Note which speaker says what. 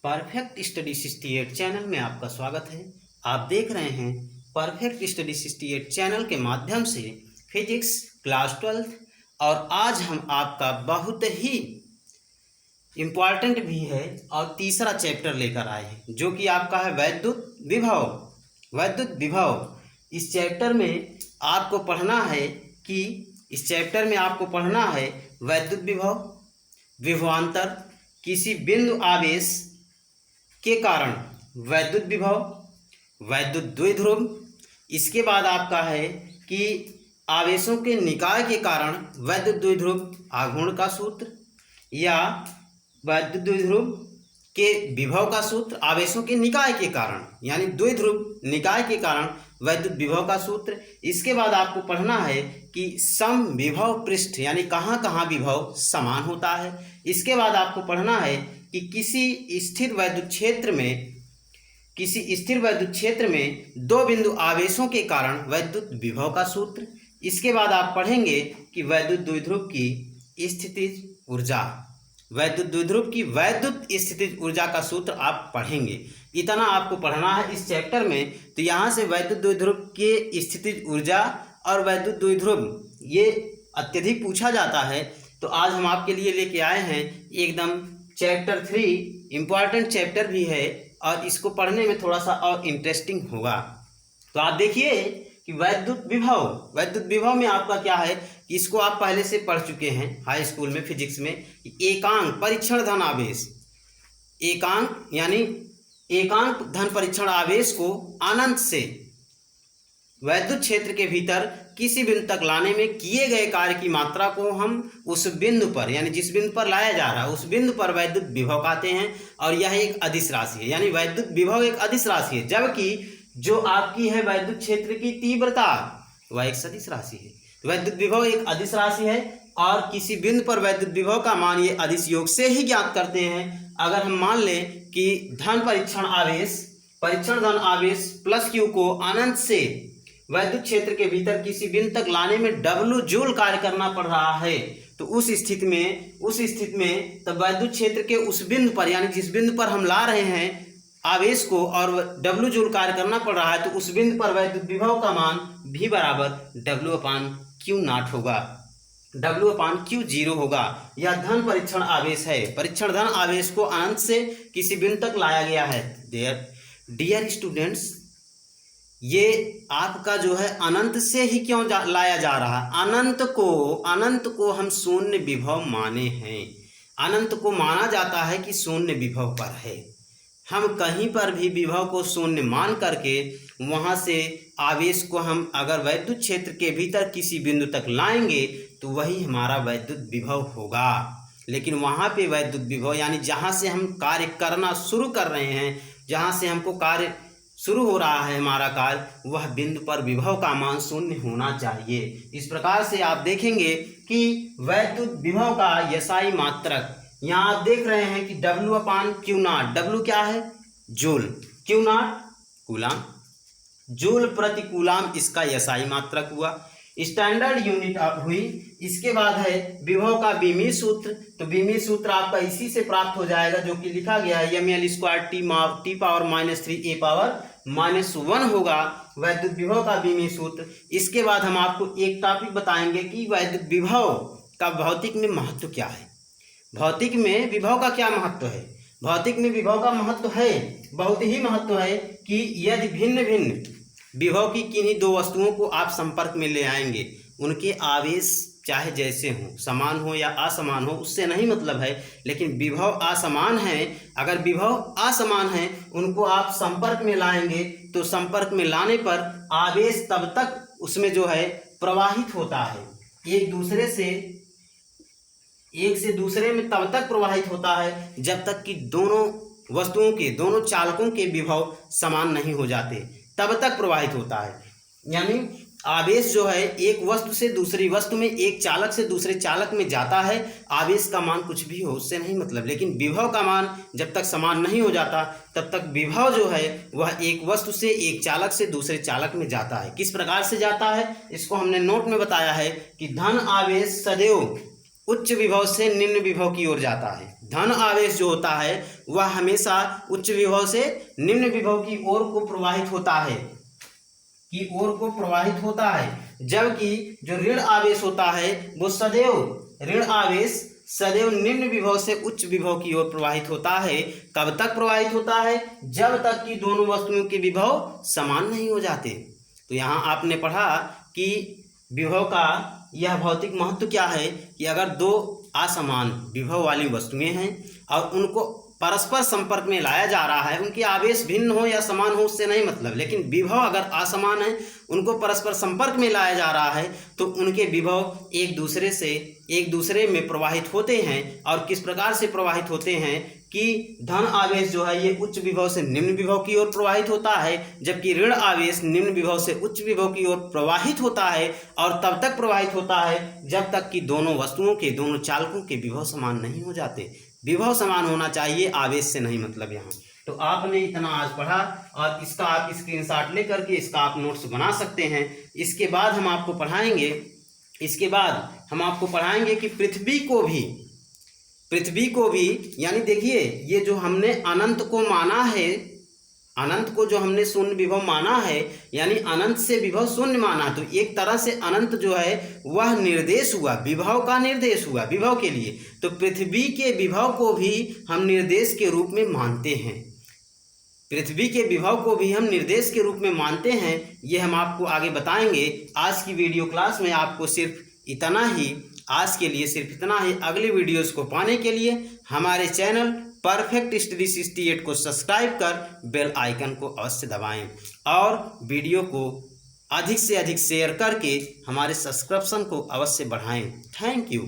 Speaker 1: Perfect study 68 channel में आपका स्वागत है। आप देख रहे हैं परफेक्ट स्टडी 68 चैनल के माध्यम से फिजिक्स क्लास 12 और आज हम आपका बहुत ही इम्पॉर्टेंट भी है और तीसरा चैप्टर लेकर आए हैं जो कि आपका है वैद्युत विभव। वैद्युत विभव इस चैप्टर में आपको पढ़ना है कि वैद्युत विभव, विभवांतर, किसी बिंदु आवेश के कारण वैद्युत विभव, वैद्युत द्विध्रुव। इसके बाद आपका है कि आवेशों के निकाय के कारण वैद्युत द्विध्रुव आघूर्ण का सूत्र या वैद्युत द्विध्रुव के विभव का सूत्र, आवेशों के निकाय के कारण यानी द्विध्रुव निकाय के कारण वैद्युत विभव का सूत्र। इसके बाद आपको पढ़ना है कि सम विभव पृष्ठ यानी कहाँ कहाँ विभव समान होता है। इसके बाद आपको पढ़ना है कि किसी स्थिर वैद्युत क्षेत्र में दो बिंदु आवेशों के कारण वैद्युत विभव का सूत्र। इसके बाद आप पढ़ेंगे कि वैद्युत द्विध्रुव की स्थितिज ऊर्जा, वैद्युत द्विध्रुव की वैद्युत स्थितिज ऊर्जा का सूत्र आप पढ़ेंगे। इतना आपको पढ़ना है इस चैप्टर में। तो यहाँ से वैद्युत द्विध्रुव के स्थितिज ऊर्जा और वैद्युत द्विध्रुव ये अत्यधिक पूछा जाता है। तो आज हम आपके लिए लेके आए हैं एकदम चैप्टर 3, इम्पॉर्टेंट चैप्टर भी है और इसको पढ़ने में थोड़ा सा और इंटरेस्टिंग होगा। तो आप देखिए कि वैद्युत विभव में आपका क्या है कि इसको आप पहले से पढ़ चुके हैं हाई स्कूल में फिजिक्स में। एकांक परीक्षण धन आवेश, एकांक यानी एकांक धन परीक्षण आवेश को अनंत से वैद्युत क्षेत्र के भीतर किसी बिंदु तक लाने में किए गए कार्य की मात्रा को हम उस बिंदु पर यानी जिस बिंदु पर लाया जा रहा है उस बिंदु पर वैद्युत विभव कहते हैं। और यह एक अदिश राशि है यानी वैद्युत विभव एक अदिश राशि है, जबकि जो आपकी है वैद्युत क्षेत्र की तीव्रता वह एक सदिश राशि है। तो वैद्युत विभव एक अदिश राशि है और किसी बिंदु पर वैद्युत विभव का मान ये अदिश योग से ही ज्ञात करते हैं। अगर हम मान लें कि धन परीक्षण धन आवेश प्लस क्यू को अनंत से वैद्युत क्षेत्र के भीतर किसी बिंदु तक लाने में W जूल कार्य करना पड़ रहा है, तो उस स्थिति में तब वैद्युत क्षेत्र के उस बिंदु पर यानी जिस बिंदु पर हम ला रहे हैं आवेश को और W जूल कार्य करना पड़ रहा है, तो उस बिंदु पर वैद्युत विभव का मान V बराबर W/Q0 होगा, W/Q0 होगा। यह धन परीक्षण आवेश है। परीक्षण धन आवेश को अनंत से किसी बिंदु तक लाया गया है। डियर स्टूडेंट्स, ये आपका जो है अनंत से ही क्यों लाया जा रहा है? अनंत को हम शून्य विभव माने हैं। अनंत को माना जाता है कि शून्य विभव पर है। हम कहीं पर भी विभव को शून्य मान करके वहाँ से आवेश को हम अगर वैद्युत क्षेत्र के भीतर किसी बिंदु तक लाएंगे तो वही हमारा वैद्युत विभव होगा। लेकिन वहाँ पे वैद्युत विभव यानी जहाँ से हम कार्य करना शुरू कर रहे हैं, जहाँ से हमको कार्य शुरू हो रहा है हमारा कार्य, वह बिंदु पर विभव का मान शून्य होना चाहिए। इस प्रकार से आप देखेंगे कि वैद्युत विभव का यसाई मात्रक यहाँ आप देख रहे हैं कि W/Q0, W क्या है? जूल, Q0 कूलाम, जूल प्रति कूलाम इसका यसाई मात्रक हुआ, स्टैंडर्ड यूनिट हुई। इसके बाद है विभव का बीमीय सूत्र। तो बीमीय सूत्र आपका इसी से प्राप्त हो जाएगा जो कि लिखा गया है mL² T⁻³ होगा वैद्युत विभव का बीमीय सूत्र। इसके बाद हम आपको एक टॉपिक बताएंगे कि वैद्युत विभव का भौतिक में महत्व क्या है। भौतिक में विभव का क्या महत्व है? भौतिक में विभव का महत्व है, बहुत ही महत्व है कि यदि भिन्न भिन्न विभव की किन्हीं दो वस्तुओं को आप संपर्क में ले आएंगे, उनके आवेश चाहे जैसे हों, समान हो या असमान हो, उससे नहीं मतलब है, लेकिन विभव असमान है। अगर विभव असमान है उनको आप संपर्क में लाएंगे तो संपर्क में लाने पर आवेश तब तक उसमें जो है प्रवाहित होता है, एक से दूसरे में तब तक प्रवाहित होता है जब तक कि दोनों चालकों के विभव समान नहीं हो जाते, तब तक प्रवाहित होता है। यानी आवेश जो है एक वस्तु से दूसरी वस्तु में, एक चालक से दूसरे चालक में जाता है, आवेश का मान कुछ भी हो उससे नहीं मतलब, लेकिन विभव का मान जब तक समान नहीं हो जाता तब तक विभव जो है वह एक वस्तु से एक चालक से दूसरे चालक में जाता है। किस प्रकार से जाता है इसको हमने नोट में बताया है कि धन आवेश सदैव उच्च विभव से निम्न विभव की ओर जाता है। धन आवेश जो होता है वह हमेशा उच्च विभव से निम्न विभव की ओर को प्रवाहित होता है, जबकि जो ऋण आवेश होता है वो ऋण आवेश सदैव निम्न विभव से उच्च विभव की ओर प्रवाहित होता है। कब तक प्रवाहित होता है? जब तक कि दोनों वस्तुओं के विभव समान नहीं हो जाते। तो यहाँ आपने पढ़ा कि विभव का यह भौतिक महत्व क्या है कि अगर दो असमान विभव वाली वस्तुएं हैं और उनको परस्पर संपर्क में लाया जा रहा है, उनके आवेश भिन्न हो या समान हो उससे नहीं मतलब, लेकिन विभव अगर असमान है, उनको परस्पर संपर्क में लाया जा रहा है तो उनके विभव एक दूसरे में प्रवाहित होते हैं। और किस प्रकार से प्रवाहित होते हैं कि धन आवेश जो है ये उच्च विभव से निम्न विभव की ओर प्रवाहित होता है, जबकि ऋण आवेश निम्न विभव से उच्च विभव की ओर प्रवाहित होता है। और तब तक प्रवाहित होता है जब तक कि दोनों चालकों के विभव समान नहीं हो जाते। विभव समान होना चाहिए, आवेश से नहीं मतलब यहाँ। तो आपने इतना आज पढ़ा और इसका आप स्क्रीनशॉट लेकर के इसका आप नोट्स बना सकते हैं। इसके बाद हम आपको पढ़ाएंगे कि पृथ्वी को भी यानी देखिए ये जो हमने अनंत को माना है, अनंत को जो हमने शून्य विभव माना है यानी अनंत से विभव शून्य माना, तो एक तरह से अनंत जो है वह निर्देश हुआ, विभव का निर्देश हुआ विभव के लिए। तो पृथ्वी के विभव को भी हम निर्देश के रूप में मानते हैं, पृथ्वी के विभव को भी हम निर्देश के रूप में मानते हैं। ये हम आपको आगे बताएंगे। आज की वीडियो क्लास में आपको सिर्फ इतना ही अगली वीडियोस को पाने के लिए हमारे चैनल परफेक्ट स्टडी 68 को सब्सक्राइब कर बेल आइकन को अवश्य दबाएं और वीडियो को अधिक से अधिक शेयर करके हमारे सब्सक्रिप्शन को अवश्य बढ़ाएं। Thank you.